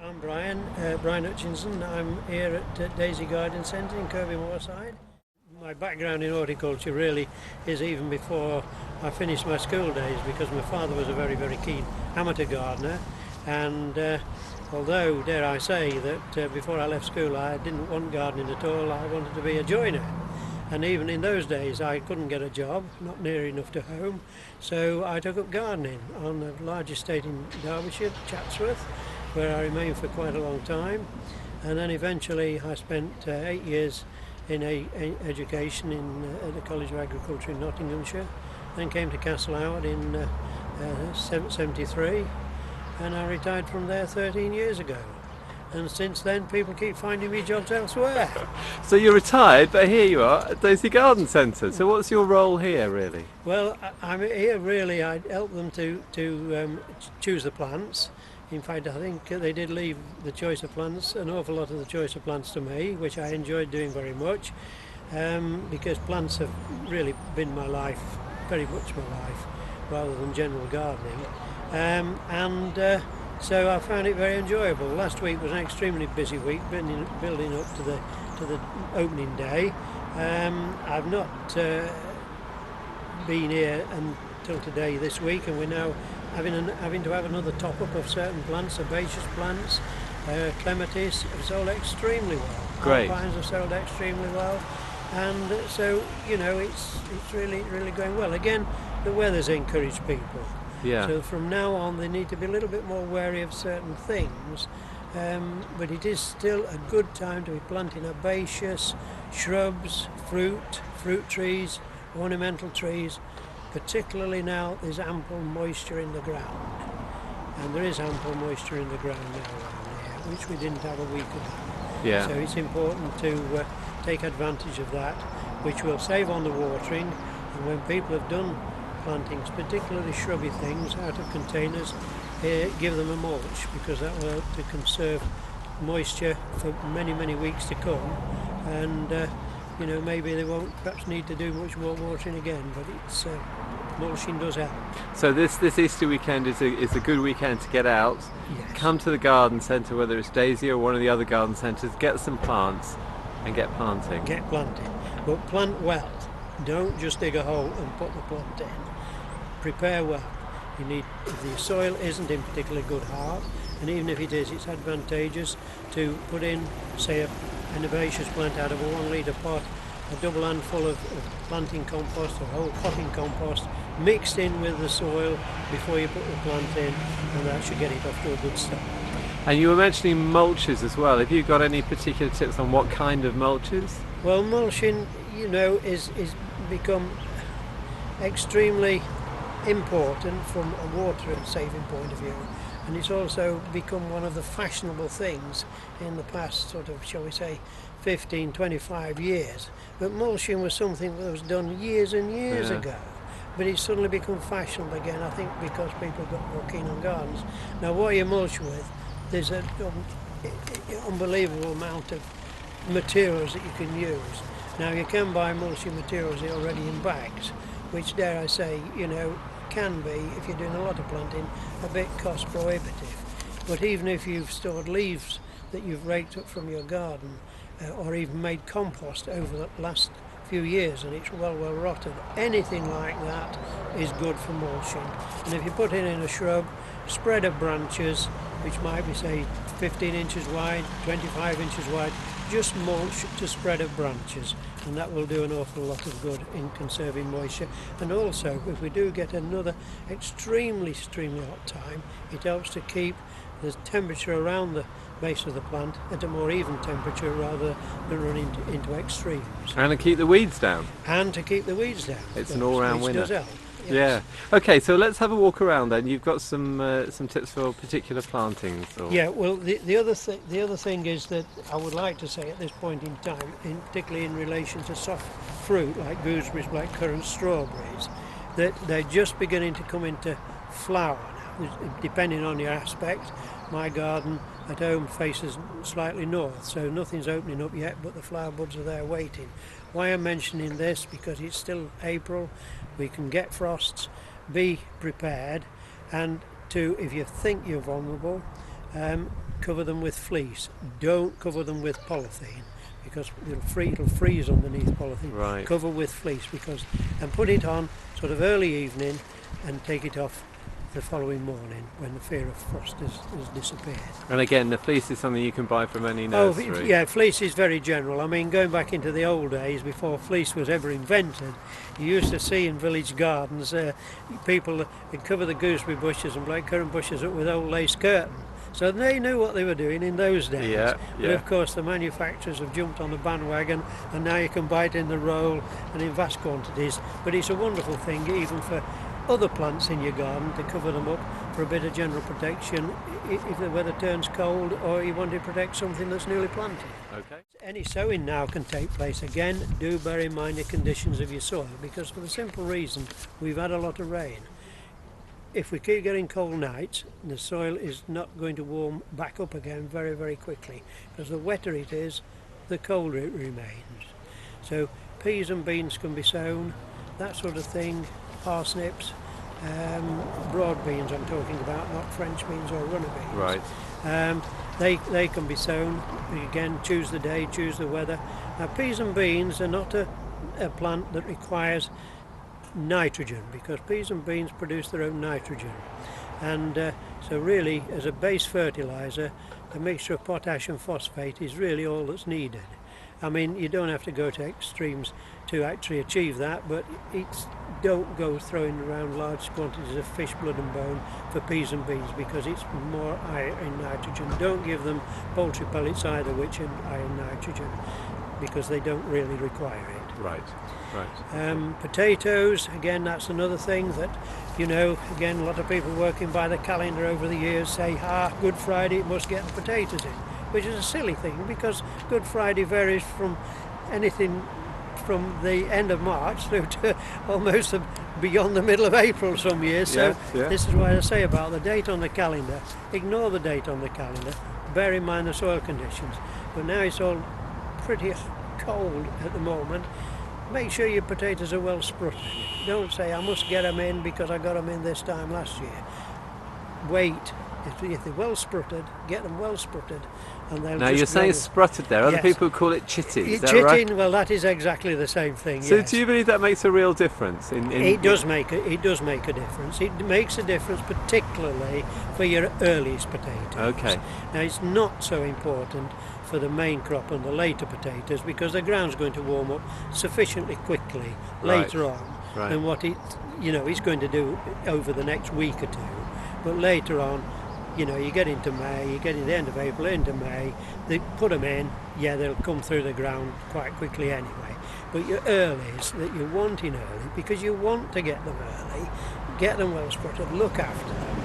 I'm Brian Hutchinson. I'm here at Daisy Garden Centre in Kirkbymoorside. My background in horticulture really is even before I finished my school days, because my father was a very keen amateur gardener, and although, dare I say, that before I left school I didn't want gardening at all, I wanted to be a joiner. And even in those days I couldn't get a job, not near enough to home, so I took up gardening on a large estate in Derbyshire, Chatsworth, where I remained for quite a long time. And then eventually I spent 8 years in education at the College of Agriculture in Nottinghamshire, then came to Castle Howard in 73, and I retired from there 13 years ago. And since then people keep finding me jobs elsewhere. So you're retired, but here you are at Daisy Garden Centre. So what's your role here, really? Well, I'm here really, I help them to choose the plants. In fact, I think they did leave the choice of plants, an awful lot of the choice of plants, to me, which I enjoyed doing very much, because plants have really been my life, very much my life, rather than general gardening. So I found it very enjoyable. Last week was an extremely busy week, building up to the opening day. I've not been here until today this week, and we're now having to have another top-up of certain plants. Herbaceous plants, clematis have sold extremely well. Great. Alpines have sold extremely well, and so it's really going well. Again, the weather's encouraged people. Yeah. So from now on they need to be a little bit more wary of certain things, but it is still a good time to be planting herbaceous, shrubs, fruit trees, ornamental trees, particularly now there's ample moisture in the ground. And there is ample moisture in the ground now around here, which we didn't have a week ago. Yeah. So it's important to take advantage of that, which will save on the watering, and when people have done plantings, particularly shrubby things, out of containers, give them a mulch, because that will help to conserve moisture for many weeks to come, and maybe they won't perhaps need to do much more watering again, but it's mulching does help. So this Easter weekend is a good weekend to get out. Yes. Come to the garden centre, whether it's Daisy or one of the other garden centres, get some plants and get planting. Get planting, but plant well. Don't just dig a hole and put the plant in. Prepare well. You need, if the soil isn't in particularly good heart, and even if it is, it's advantageous to put in, say, an herbaceous plant out of a 1 litre pot, a double handful of planting compost or whole potting compost mixed in with the soil before you put the plant in, and that should get it off to a good start. And you were mentioning mulches as well. Have you got any particular tips on what kind of mulches? Well, mulching, is become extremely important from a water saving point of view, and it's also become one of the fashionable things in the past sort of, shall we say, 15-25 years. But mulching was something that was done years and years ago, but it's suddenly become fashionable again, I think because people got more keen on gardens. Now what you mulch with, there's an unbelievable amount of materials that you can use. Now you can buy mulching materials already in bags, which, dare I say, can be, if you're doing a lot of planting, a bit cost prohibitive. But even if you've stored leaves that you've raked up from your garden, or even made compost over the last few years and it's well rotted, anything like that is good for mulching. And if you put it in a shrub, spread of branches, which might be, say, 15 inches wide, 25 inches wide, just mulch to spread of branches, and that will do an awful lot of good in conserving moisture. And also, if we do get another extremely hot time, it helps to keep the temperature around the base of the plant at a more even temperature rather than running into extremes. And to keep the weeds down. And to keep the weeds down. It's an all-round winner. Does help. Yes. Yeah. Okay, so let's have a walk around then. You've got some tips for particular plantings. Or... Yeah. Well, the other thing is that I would like to say at this point in time, particularly in relation to soft fruit like gooseberries, blackcurrants, strawberries, that they're just beginning to come into flower now. Depending on your aspect, my garden at home faces slightly north, so nothing's opening up yet, but the flower buds are there waiting. Why I'm mentioning this, because it's still April, we can get frosts, be prepared, and if you think you're vulnerable, cover them with fleece. Don't cover them with polythene, because it'll freeze underneath polythene. Right. Cover with fleece, and put it on sort of early evening and take it off the following morning when the fear of frost has disappeared. And again, the fleece is something you can buy from any nursery. Oh, yeah, fleece is very general. I mean, going back into the old days before fleece was ever invented, you used to see in village gardens people would cover the gooseberry bushes and blackcurrant bushes up with old lace curtain. So they knew what they were doing in those days. Yeah, But of course the manufacturers have jumped on the bandwagon, and now you can buy it in the roll and in vast quantities. But it's a wonderful thing even for other plants in your garden to cover them up for a bit of general protection if the weather turns cold or you want to protect something that's newly planted. Okay. Any sowing now can take place. Again, do bear in mind the conditions of your soil, because for the simple reason we've had a lot of rain. If we keep getting cold nights, the soil is not going to warm back up again very, very quickly, because the wetter it is, the colder it remains. So peas and beans can be sown, that sort of thing, parsnips, broad beans I'm talking about, not French beans or runner beans. Right. They can be sown. Again, choose the day, choose the weather. Now, peas and beans are not a plant that requires nitrogen, because peas and beans produce their own nitrogen, and so really as a base fertilizer, a mixture of potash and phosphate is really all that's needed. I mean, you don't have to go to extremes to actually achieve that, but don't go throwing around large quantities of fish blood and bone for peas and beans, because it's more higher in nitrogen. Don't give them poultry pellets either, which are high in nitrogen, because they don't really require it. Right. Right. Potatoes, again, that's another thing that, again, a lot of people working by the calendar over the years say, Good Friday, it must get the potatoes in, which is a silly thing, because Good Friday varies from anything from the end of March through to almost beyond the middle of April some years. So This is why I say about the date on the calendar. Ignore the date on the calendar, bear in mind the soil conditions. But now it's all pretty cold at the moment. Make sure your potatoes are well sprutted. Don't say, I must get them in because I got them in this time last year. Wait. If they're well sprutted, get them well sprutted, and they'll. Now you're saying sprutted there. Other people call it chitty. Is that chitting, right? well, that is exactly the same thing. So yes. do you believe that makes a real difference? It does make a difference. It makes a difference, particularly for your earliest potatoes. Okay. Now it's not so important for the main crop and the later potatoes, because the ground's going to warm up sufficiently quickly later on than what it's going to do over the next week or two. But later on, you get into May, you get in the end of April, into May, they put them in, they'll come through the ground quite quickly anyway. But your earlies that you're wanting early, because you want to get them early, get them well sprutted, look after them,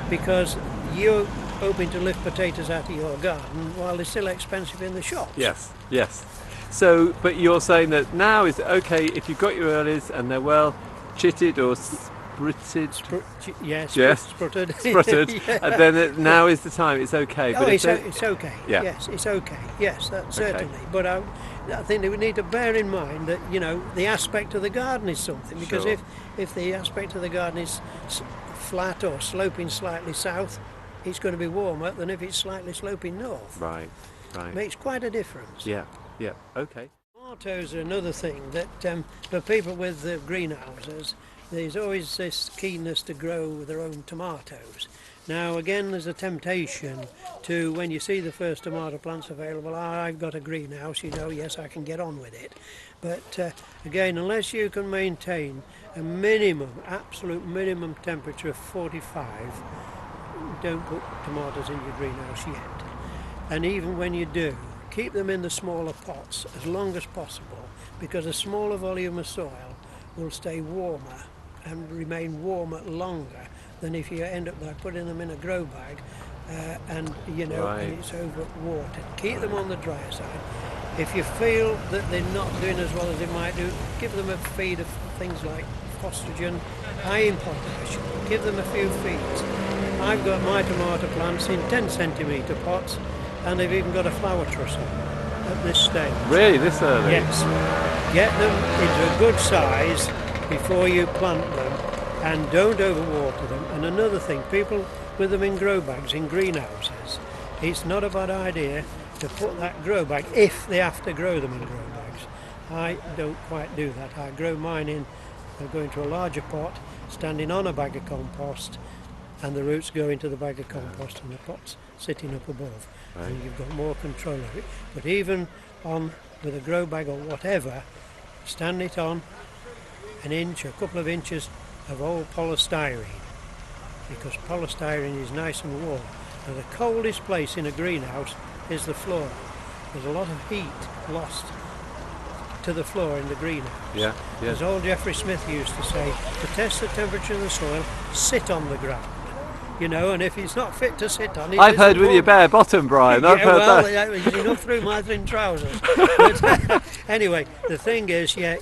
because you're hoping to lift potatoes out of your garden while they're still expensive in the shops. Yes. So, but you're saying that now is okay if you've got your earlies and they're well chitted or sprutted. Sprutted. And then now is the time. It's okay. But it's okay. Yeah. Yes, it's okay. Yes, that's certainly. But I think that we need to bear in mind that the aspect of the garden is something, because if the aspect of the garden is flat or sloping slightly south, it's going to be warmer than if it's slightly sloping north. Right. Makes quite a difference. Yeah. Okay. Tomatoes are another thing that for people with greenhouses, there's always this keenness to grow their own tomatoes. Now again, there's a temptation to, when you see the first tomato plants available, I've got a greenhouse, yes, I can get on with it. But again, unless you can maintain a absolute minimum temperature of 45, don't put tomatoes in your greenhouse yet. And even when you do, keep them in the smaller pots as long as possible, because a smaller volume of soil will stay warmer and remain warmer longer than if you end up by putting them in a grow bag and it's over watered. Keep them on the drier side. If you feel that they're not doing as well as they might do, give them a feed of things like phosphagen, high in potash. Give them a few feeds. I've got my tomato plants in 10 centimetre pots, and they've even got a flower trussle at this stage. Really, this early? Yes. Get them into a good size before you plant them, and don't overwater them. And another thing, people with them in grow bags in greenhouses, it's not a bad idea to put that grow bag, if they have to grow them in grow bags. I don't quite do that. I grow mine in, I go into a larger pot, standing on a bag of compost, and the roots go into the bag of compost and the pot's sitting up above. Right. And you've got more control of it. But even on with a grow bag or whatever, stand it on an inch, a couple of inches of old polystyrene, because polystyrene is nice and warm. Now the coldest place in a greenhouse is the floor. There's a lot of heat lost to the floor in the greenhouse. Yeah, yeah. As old Jeffrey Smith used to say, to test the temperature of the soil, sit on the ground. You know, and if it's not fit to sit on, I've heard with your bare bottom, Brian. I've heard well, that. It's enough through my thin trousers. But, anyway, the thing is, yeah,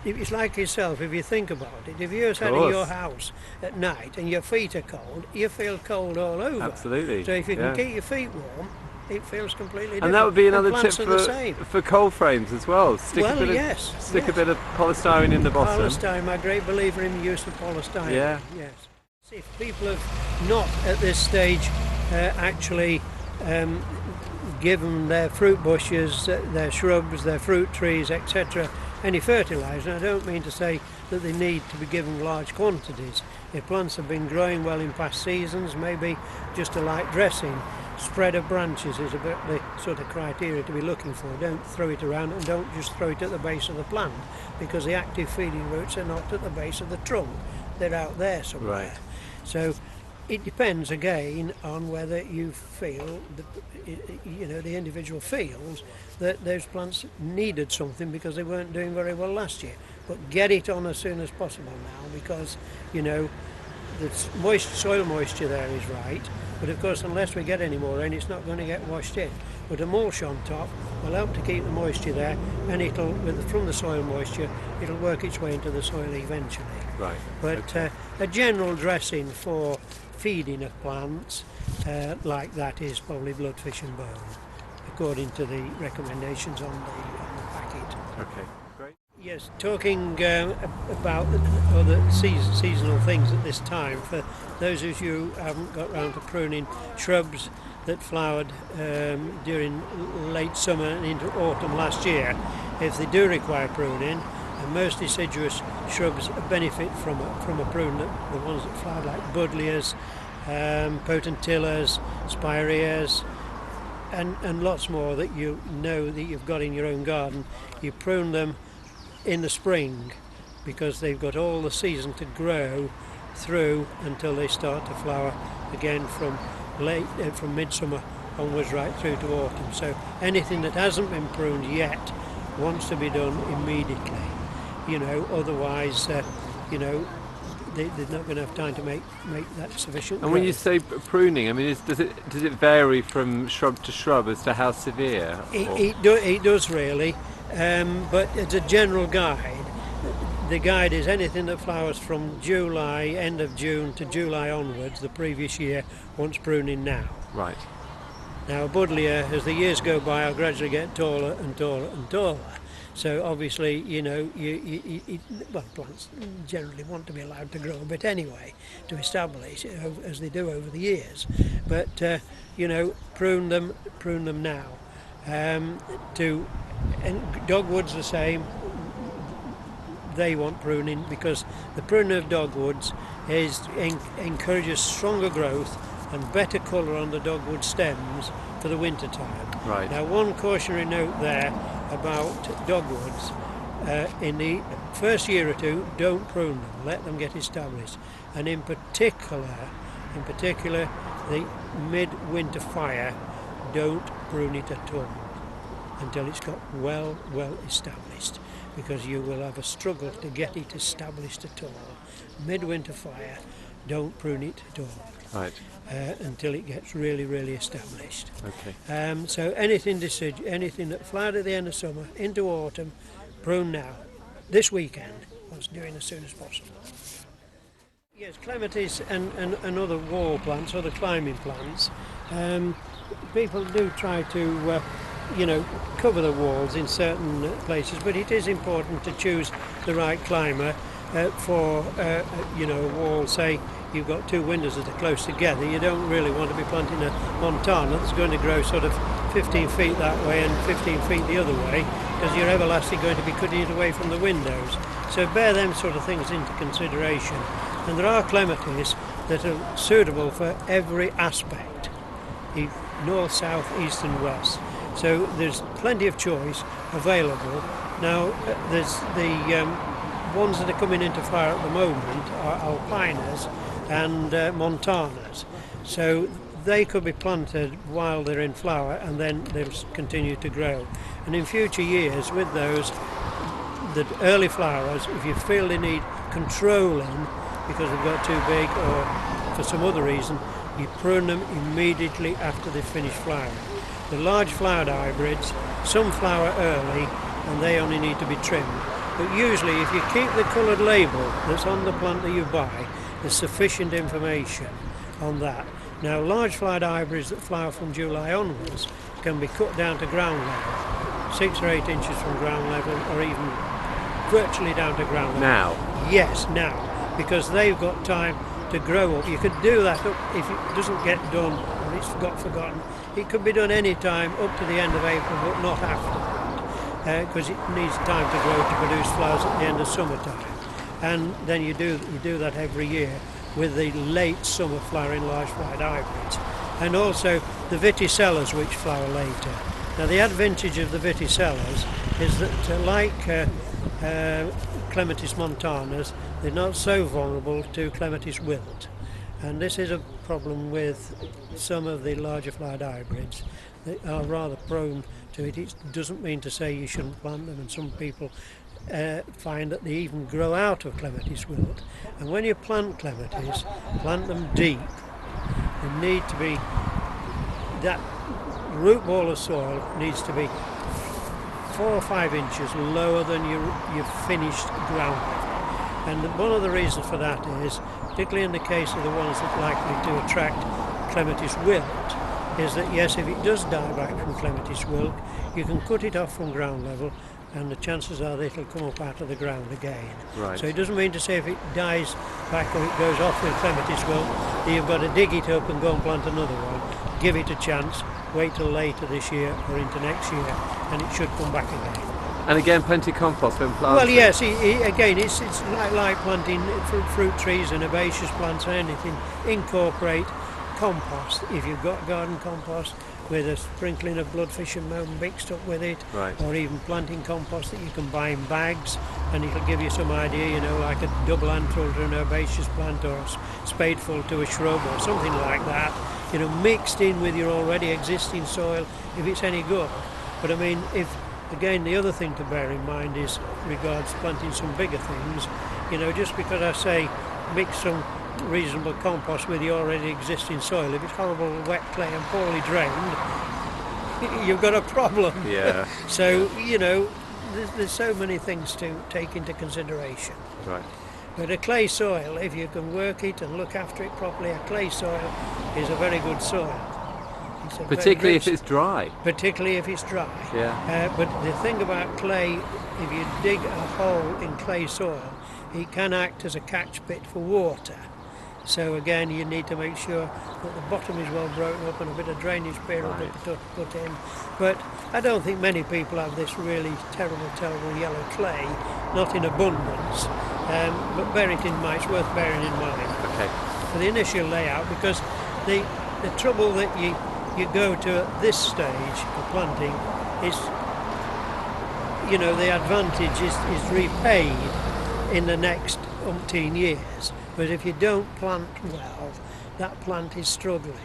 it's like yourself. If you think about it, if you're sat in your house at night and your feet are cold, you feel cold all over. Absolutely. So if you can keep your feet warm, it feels completely different. And that would be another tip plants for cold frames as well. Stick a bit of polystyrene in the bottom. Polystyrene, I'm a great believer in the use of polystyrene. Yeah. Yes. If people have not at this stage actually given their fruit bushes, their shrubs, their fruit trees, etc., any fertiliser, I don't mean to say that they need to be given large quantities. If plants have been growing well in past seasons, maybe just a light dressing. Spread of branches is a bit the sort of criteria to be looking for. Don't throw it around, and don't just throw it at the base of the plant, because the active feeding roots are not at the base of the trunk. They're out there somewhere. Right. So it depends again on whether you feel, the individual feels that those plants needed something because they weren't doing very well last year. But get it on as soon as possible now, because, the soil moisture there is right. But of course, unless we get any more rain, it's not going to get washed in. But a mulch on top will help to keep the moisture there, and from the soil moisture, it'll work its way into the soil eventually. Right. But a general dressing for feeding of plants like that is probably bloodfish and bone, according to the recommendations on the packet. Okay. Great. Yes, talking about other seasonal things at this time, for those of you who haven't got round to pruning shrubs that flowered during late summer and into autumn last year, if they do require pruning, and most deciduous shrubs benefit from a prune, the ones that flower like buddleias, potentillas, spireas, and lots more that you know that you've got in your own garden. You prune them in the spring because they've got all the season to grow through until they start to flower again from midsummer onwards right through to autumn. So anything that hasn't been pruned yet wants to be done immediately. Otherwise, they're not going to have time to make that sufficient. And when you say pruning, I mean, does it vary from shrub to shrub as to how severe? It does really, but as a general guide, the guide is anything that flowers from July, end of June to July onwards the previous year wants pruning now. Right. Now a buddleia, as the years go by, will gradually get taller and taller and taller. So obviously, plants generally want to be allowed to grow a bit anyway, to establish, as they do over the years. But prune them now. And dogwoods the same. They want pruning because the pruning of dogwoods encourages stronger growth and better colour on the dogwood stems for the winter time. Right. Now, one cautionary note there about dogwoods: in the first year or two, don't prune them. Let them get established. And in particular, the mid-winter fire, don't prune it at all until it's got well established, because you will have a struggle to get it established at all. Midwinter fire, don't prune it at all. Right. Until it gets really established. Okay. So anything that flowered at the end of summer into autumn, prune now. This weekend, what's doing as soon as possible. Yes, clematis and other wall plants, other climbing plants, people do try to cover the walls in certain places, but it is important to choose the right climber for a wall, say you've got two windows that are close together, you don't really want to be planting a montana that's going to grow sort of 15 feet that way and 15 feet the other way, because you're everlastingly going to be cutting it away from the windows. So bear them sort of things into consideration. And there are clematis that are suitable for every aspect, north, south, east and west. So there's plenty of choice available. Now there's the ones that are coming into flower at the moment are alpinas and montanas. So they could be planted while they're in flower and then they'll continue to grow. And in future years with those, the early flowers, if you feel they need controlling because they've got too big or for some other reason, you prune them immediately after they've finished flowering. The large flowered hybrids, some flower early and they only need to be trimmed. But usually if you keep the coloured label that's on the plant that you buy, there's sufficient information on that. Now large flowered hybrids that flower from July onwards can be cut down to ground level, 6 or 8 inches from ground level, or even virtually down to ground level. Now? Yes, now, because they've got time to grow up. You could do that up, if it doesn't get done or it's got forgotten, it could be done any time up to the end of April, but not after that, because it needs time to grow to produce flowers at the end of summertime. And then you do that every year with the late summer flowering large flowered hybrids. And also the viticellas, which flower later. Now the advantage of the viticellas is that like Clematis montanas, they're not so vulnerable to Clematis wilt. And this is a problem with some of the larger flowered hybrids. They are rather prone to it. It doesn't mean to say you shouldn't plant them, and some people find that they even grow out of Clematis wilt. And when you plant Clematis, plant them deep. They need to be, that root ball of soil needs to be 4 or 5 inches lower than your finished ground level. And one of the reasons for that is, particularly in the case of the ones that are likely to attract Clematis wilt, is that yes, if it does die back from Clematis wilt, you can cut it off from ground level and the chances are that it'll come up out of the ground again. Right. So it doesn't mean to say if it dies back or it goes off with Clematis wilt that you've got to dig it up and go and plant another one. Give it a chance, wait till later this year or into next year, and it should come back again. And again, plenty of compost when planting. Well, yes, again, it's like planting fruit trees and herbaceous plants or anything. Incorporate compost. If you've got garden compost with a sprinkling of bloodfish and mold mixed up with it, right, or even planting compost that you can buy in bags, and it'll give you some idea, you know, like a double anthill to an herbaceous plant or a spadeful to a shrub or something like that, you know, mixed in with your already existing soil if it's any good. But I mean, again, the other thing to bear in mind is regards planting some bigger things. You know, just because I say mix some reasonable compost with your already existing soil, if it's horrible wet clay and poorly drained, you've got a problem. Yeah. So, you know, there's so many things to take into consideration. Right. But a clay soil, if you can work it and look after it properly, a clay soil is a very good soil. Particularly if it's dry. Particularly if it's dry. Yeah. But the thing about clay, if you dig a hole in clay soil, it can act as a catch pit for water. So again, you need to make sure that the bottom is well broken up and a bit of drainage pyramid put in. But I don't think many people have this really terrible yellow clay, not in abundance. But bear it in mind, it's worth bearing in mind. Okay. For the initial layout, because the trouble that you go to at this stage of planting is, you know, the advantage is repaid in the next umpteen years. But if you don't plant well, that plant is struggling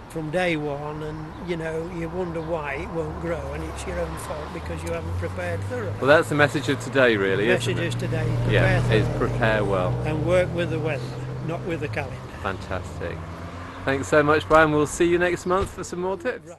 from day one, and you know, you wonder why it won't grow, and it's your own fault because you haven't prepared thoroughly. Well, that's the message of today, really, the isn't it? message is today, prepare yeah, thoroughly, is prepare well. and work with the weather, not with the calendar. Fantastic. Thanks so much, Brian. We'll see you next month for some more tips. Right.